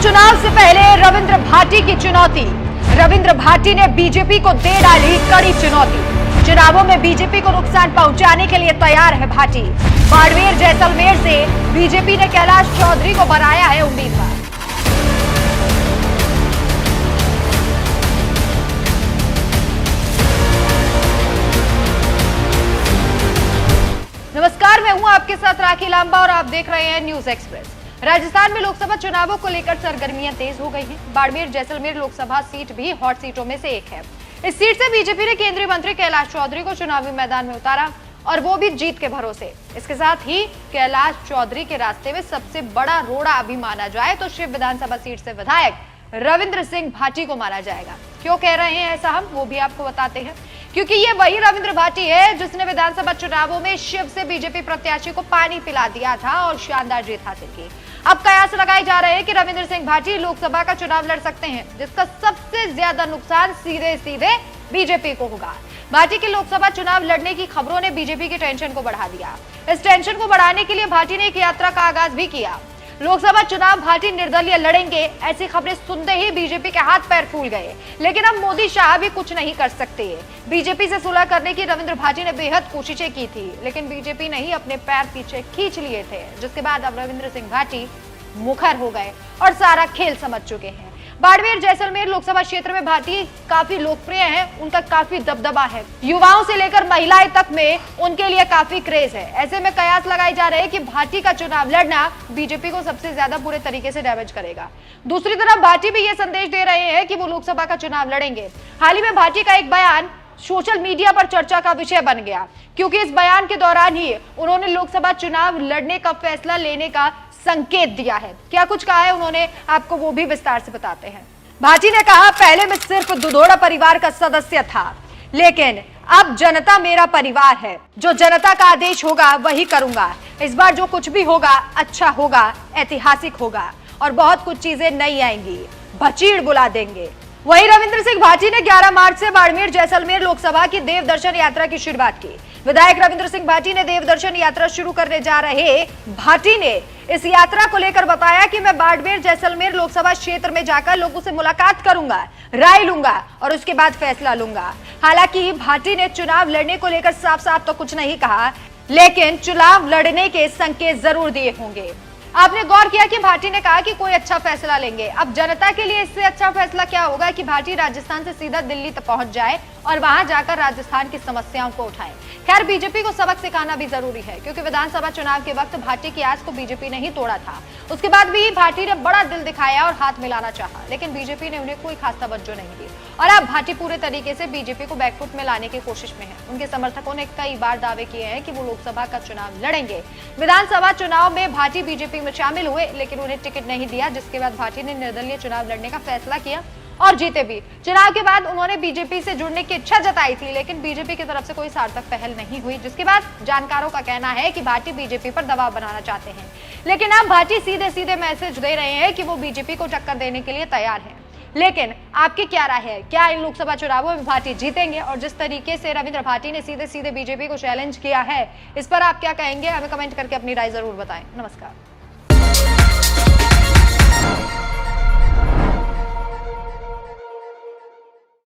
चुनाव से पहले रविंद्र भाटी की चुनौती। रविंद्र भाटी ने बीजेपी को दे डाली कड़ी चुनौती। चुनावों में बीजेपी को नुकसान पहुंचाने के लिए तैयार है भाटी। बाड़मेर जैसलमेर से बीजेपी ने कैलाश चौधरी को बनाया है उम्मीदवार। नमस्कार, मैं हूं आपके साथ राखी लांबा और आप देख रहे हैं न्यूज एक्सप्रेस। राजस्थान में लोकसभा चुनावों को लेकर सरगर्मियां तेज हो गई हैं। बाड़मेर जैसलमेर लोकसभा सीट भी हॉट सीटों में से एक है। इस सीट से बीजेपी ने केंद्रीय मंत्री कैलाश चौधरी को चुनावी मैदान में उतारा और वो भी जीत के भरोसे। इसके साथ ही कैलाश चौधरी के रास्ते में सबसे बड़ा रोड़ा अभी माना जाए तो शिव विधानसभा सीट से विधायक रविंद्र सिंह भाटी को माना जाएगा। क्यों कह रहे हैं ऐसा, हम वो भी आपको बताते हैं, क्योंकि ये वही रविंद्र भाटी है जिसने विधानसभा चुनावों में शिव से बीजेपी प्रत्याशी को पानी पिला दिया था और शानदार जीत हासिल की। अब कयास लगाए जा रहे हैं कि रविंद्र सिंह भाटी लोकसभा का चुनाव लड़ सकते हैं, जिसका सबसे ज्यादा नुकसान सीधे सीधे बीजेपी को होगा। भाटी के लोकसभा चुनाव लड़ने की खबरों ने बीजेपी की टेंशन को बढ़ा दिया। इस टेंशन को बढ़ाने के लिए भाटी ने एक यात्रा का आगाज भी किया। लोकसभा चुनाव भाटी निर्दलीय लड़ेंगे, ऐसी खबरें सुनते ही बीजेपी के हाथ पैर फूल गए। लेकिन अब मोदी शाह भी कुछ नहीं कर सकते। बीजेपी से सुलह करने की रविंद्र भाटी ने बेहद कोशिशें की थी, लेकिन बीजेपी ने ही अपने पैर पीछे खींच लिए थे, जिसके बाद अब रविंद्र सिंह भाटी मुखर हो गए और सारा खेल समझ चुके हैं। बाड़मेर जैसलमेर लोकसभा क्षेत्र में भाटी काफी लोकप्रिय हैं, उनका काफी दबदबा है। युवाओं से लेकर महिलाएं तक में उनके लिए काफी क्रेज है। ऐसे में कयास लगाए जा रहे हैं कि भाटी का चुनाव लड़ना बीजेपी को सबसे ज्यादा बुरे तरीके से डैमेज करेगा। दूसरी तरफ भाटी भी ये संदेश दे रहे हैं कि वो लोकसभा का चुनाव लड़ेंगे। हाल ही में भाटी का एक बयान सोशल मीडिया पर चर्चा का विषय बन गया, क्योंकि इस बयान के दौरान ही उन्होंने लोकसभा चुनाव लड़ने का फैसला लेने का संकेत दिया है। क्या कुछ कहा है उन्होंने, आपको वो भी विस्तार से बताते हैं। भाटी ने कहा, पहले मैं सिर्फ दुधोड़ा परिवार का सदस्य था, लेकिन अब जनता मेरा परिवार है। जो जनता का आदेश होगा वही करूंगा। इस बार जो कुछ भी होगा अच्छा होगा, ऐतिहासिक होगा और बहुत कुछ चीजें नई आएंगी, भचीड़ बुला देंगे। वहीं रविंद्र सिंह भाटी ने 11 मार्च से बाड़मेर जैसलमेर लोकसभा की देव दर्शन यात्रा की शुरुआत की। विधायक रविंद्र सिंह भाटी ने देव दर्शन यात्रा शुरू करने जा रहे भाटी ने इस यात्रा को लेकर बताया कि मैं बाड़मेर जैसलमेर लोकसभा क्षेत्र में जाकर लोगों से मुलाकात करूंगा, राय लूंगा और उसके बाद फैसला लूंगा। हालांकि भाटी ने चुनाव लड़ने को लेकर साफ साफ तो कुछ नहीं कहा, लेकिन चुनाव लड़ने के संकेत जरूर दिए होंगे। आपने गौर किया कि भाटी ने कहा कि कोई अच्छा फैसला लेंगे। अब जनता के लिए इससे अच्छा फैसला क्या होगा कि भाटी राजस्थान से सीधा दिल्ली तक पहुंच जाए और वहां जाकर राजस्थान की समस्याओं को उठाए। खैर, बीजेपी को सबक सिखाना भी जरूरी है, क्योंकि विधानसभा चुनाव के वक्त भाटी की आस को बीजेपी ने ही तोड़ा था। उसके बाद भी भाटी ने बड़ा दिल दिखाया और हाथ मिलाना चाहा, लेकिन बीजेपी ने उन्हें कोई खास तवज्जो नहीं दी और अब भाटी पूरे तरीके से बीजेपी को बैकफुट में लाने की कोशिश में है। उनके समर्थकों ने कई बार दावे किए हैं कि वो लोकसभा का चुनाव लड़ेंगे। विधानसभा चुनाव में भाटी बीजेपी में शामिल हुए, लेकिन उन्हें टिकट नहीं दिया, जिसके बाद भाटी ने निर्दलीय चुनाव लड़ने का फैसला किया और जीते भी। चुनाव के बाद उन्होंने बीजेपी से जुड़ने की इच्छा जताई थी, लेकिन बीजेपी की तरफ से कोई सार्थक पहल नहीं हुई, जिसके बाद जानकारों का कहना है कि भाटी बीजेपी पर दबाव बनाना चाहते हैं। लेकिन अब भाटी सीधे सीधे मैसेज दे रहे हैं कि वो बीजेपी को टक्कर देने के लिए तैयार है। लेकिन आपकी क्या राय है, क्या इन लोकसभा चुनावों में भाटी जीतेंगे? और जिस तरीके से रविंद्र भाटी ने सीधे सीधे बीजेपी को चैलेंज किया है, इस पर आप क्या कहेंगे? हमें कमेंट करके अपनी राय जरूर बताएं। नमस्कार।